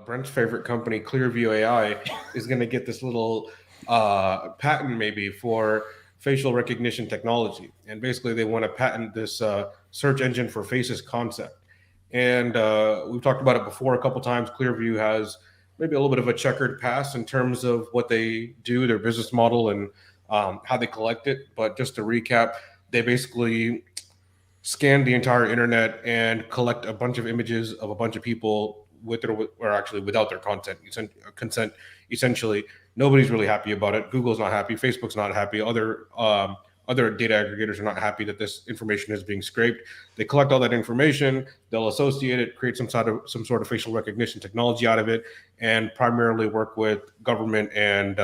Brent's favorite company, Clearview AI, is going to get this little patent maybe for facial recognition technology. And basically, they want to patent this search engine for faces concept. And we've talked about it before a couple times. Clearview has maybe a little bit of a checkered past in terms of what they do, their business model, and how they collect it. But just to recap, they basically scan the entire internet and collect a bunch of images of a bunch of people with or actually without their consent. Essentially, nobody's really happy about it. Google's not happy. Facebook's not happy. Other data aggregators are not happy that this information is being scraped. They collect all that information. They'll associate it, create some sort of facial recognition technology out of it, and primarily work with government and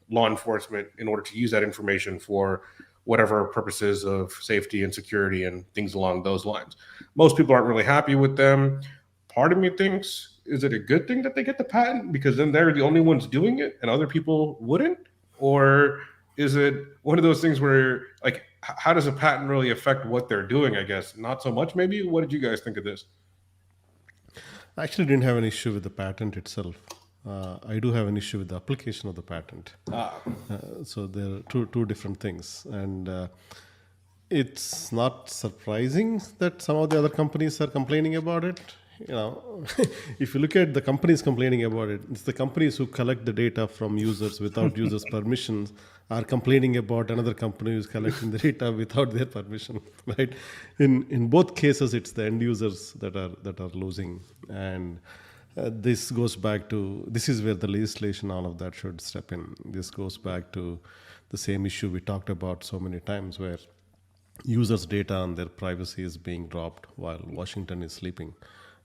law enforcement in order to use that information for whatever purposes of safety and security and things along those lines. Most people aren't really happy with them. Part of me thinks, is it a good thing that they get the patent because then they're the only ones doing it and other people wouldn't? Or is it one of those things where, like, how does a patent really affect what they're doing, I guess? Not so much, maybe? What did you guys think of this? I actually didn't have an issue with the patent itself. I do have an issue with the application of the patent. So there are two different things. And it's not surprising that some of the other companies are complaining about it. If you look at the companies complaining about it, it's the companies who collect the data from users without users' permissions are complaining about another company who's collecting the data without their permission, right? In both cases, it's the end users that are losing. And this goes back to, this is where the legislation, all of that should step in. This goes back to the same issue we talked about so many times, where users' data and their privacy is being dropped while Washington is sleeping.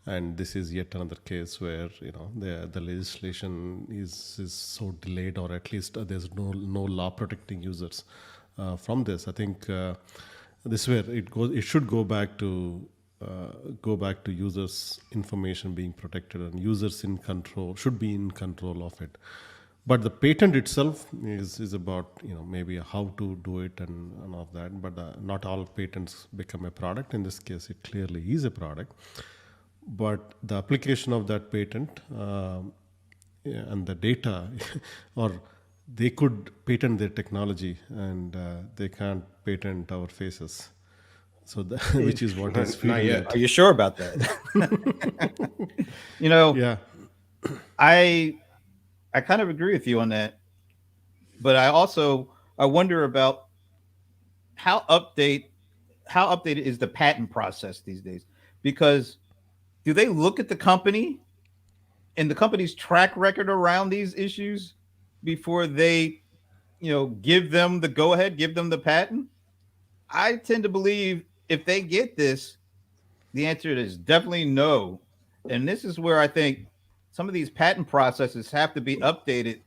And this is yet another case where the legislation is so delayed, or at least there's no law protecting users from this. I think this is where it goes. It should go back to users' information being protected, and users should be in control of it. But the patent itself is about maybe how to do it and all of that. But not all patents become a product. In this case, it clearly is a product. But the application of that patent and the data, or they could patent their technology, and they can't patent our faces. So, which is what is not yet. Are you sure about that? Yeah. I kind of agree with you on that, but I wonder about how updated is the patent process these days? Because do they look at the company and the company's track record around these issues before they, give them the go ahead, give them the patent? I tend to believe if they get this, the answer is definitely no. And this is where I think some of these patent processes have to be updated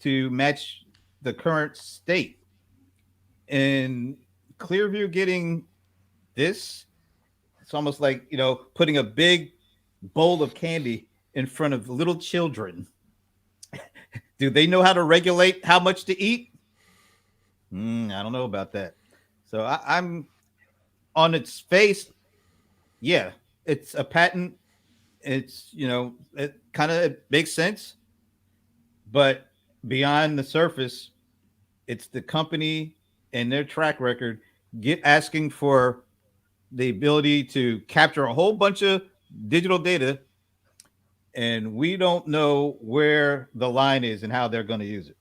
to match the current state. And Clearview getting this, it's almost like, putting a big bowl of candy in front of little children. Do they know how to regulate how much to eat? I don't know about that. So I'm on its face. Yeah, it's a patent. It's, it kind of makes sense. But beyond the surface, it's the company and their track record asking for the ability to capture a whole bunch of digital data, and we don't know where the line is and how they're going to use it.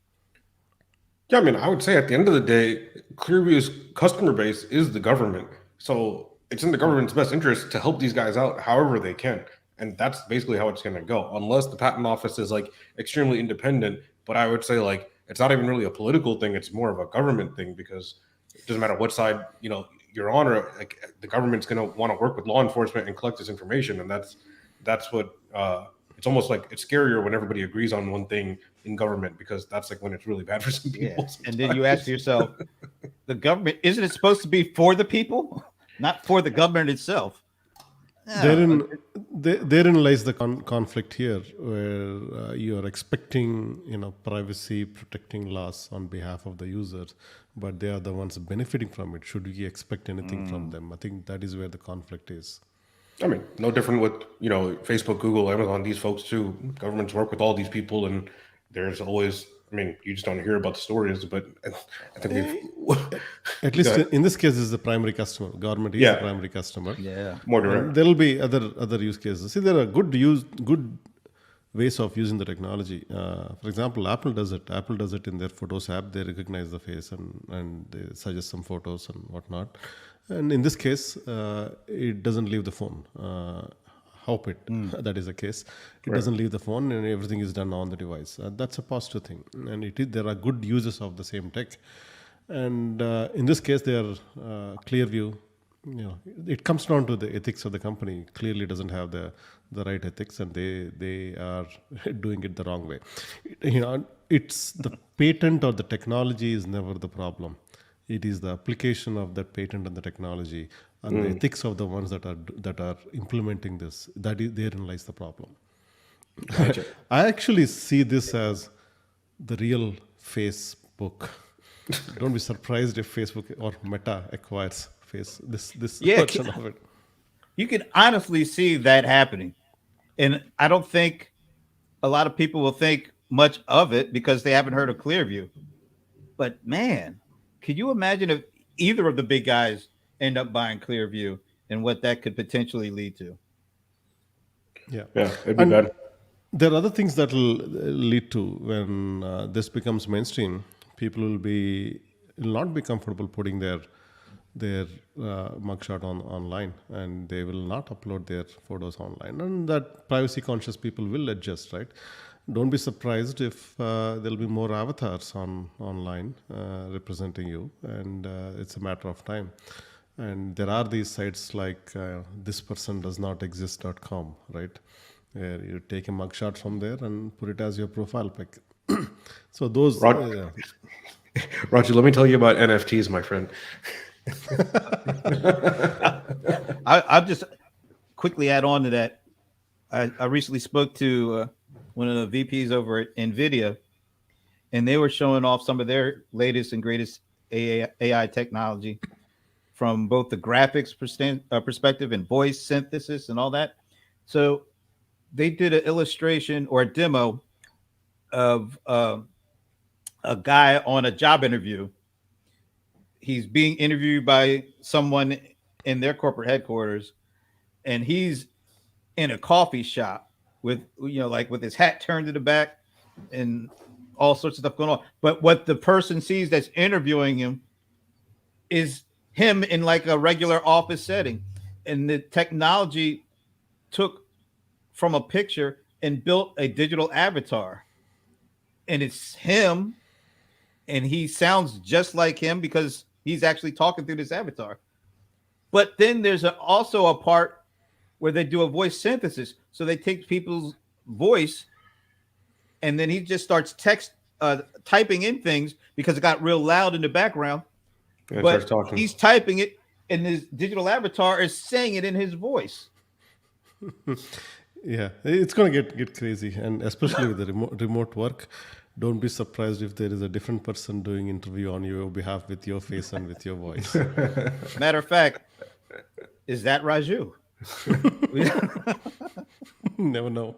Yeah, I mean, I would say at the end of the day, Clearview's customer base is the government. So it's in the government's best interest to help these guys out however they can. And that's basically how it's going to go, unless the patent office is like extremely independent. But I would say like it's not even really a political thing. It's more of a government thing, because it doesn't matter what side, you're on, or like the government's going to want to work with law enforcement and collect this information. And that's what it's almost like it's scarier when everybody agrees on one thing in government, because that's like when it's really bad for some people. Yeah. And then you ask yourself, the government, isn't it supposed to be for the people, not for the government itself? Therein lies the conflict here, where you are expecting privacy protecting laws on behalf of the users, but they are the ones benefiting from it. Should we expect anything from them? I think that is where the conflict is. I mean, no different with, Facebook, Google, Amazon, these folks too. Governments work with all these people, and there's always, I mean, you just don't hear about the stories, but I think we've At least in this case, is the primary customer. Government is the primary customer. Yeah. more direct. And there will be other use cases. See, there are good ways of using the technology. For example, Apple does it. Apple does it in their Photos app. They recognize the face and they suggest some photos and whatnot. And in this case, it doesn't leave the phone. Hope that is the case. It doesn't leave the phone, and everything is done on the device. That's a positive thing. And there are good uses of the same tech. And in this case, they are Clearview. It comes down to the ethics of the company. Clearly doesn't have the right ethics, and they are doing it the wrong way. It's the patent or the technology is never the problem. It is the application of that patent and the technology and the ethics of the ones that are implementing this. Therein lies the problem. Gotcha. I actually see this as the real Facebook. Don't be surprised if Facebook or Meta acquires this version of it. You can honestly see that happening. And I don't think a lot of people will think much of it because they haven't heard of Clearview. But man, could you imagine if either of the big guys end up buying Clearview and what that could potentially lead to? Yeah, it'd be bad. There are other things that will lead to when this becomes mainstream. People will not be comfortable putting their mugshot online, and they will not upload their photos online. And that privacy conscious people will adjust, right? Don't be surprised if there'll be more avatars online representing you, and it's a matter of time. And there are these sites like thispersondoesnotexist.com, right? Where you take a mugshot from there and put it as your profile pic. So those... Roger, let me tell you about NFTs, my friend. I'll just quickly add on to that. I recently spoke to one of the VPs over at NVIDIA, and they were showing off some of their latest and greatest AI technology from both the graphics perspective and voice synthesis and all that. So they did an illustration or a demo of a guy on a job interview. He's being interviewed by someone in their corporate headquarters, and he's in a coffee shop with, with his hat turned to the back and all sorts of stuff going on. But what the person sees that's interviewing him is him in like a regular office setting. And the technology took from a picture and built a digital avatar. And it's him, and he sounds just like him because he's actually talking through this avatar. But then there's also a part where they do a voice synthesis. So they take people's voice, and then he just starts typing in things because it got real loud in the background. But he's typing it, and his digital avatar is saying it in his voice. Yeah, it's going to get crazy, and especially with the remote work. Don't be surprised if there is a different person doing interview on your behalf with your face and with your voice. Matter of fact, is that Raju? Never know.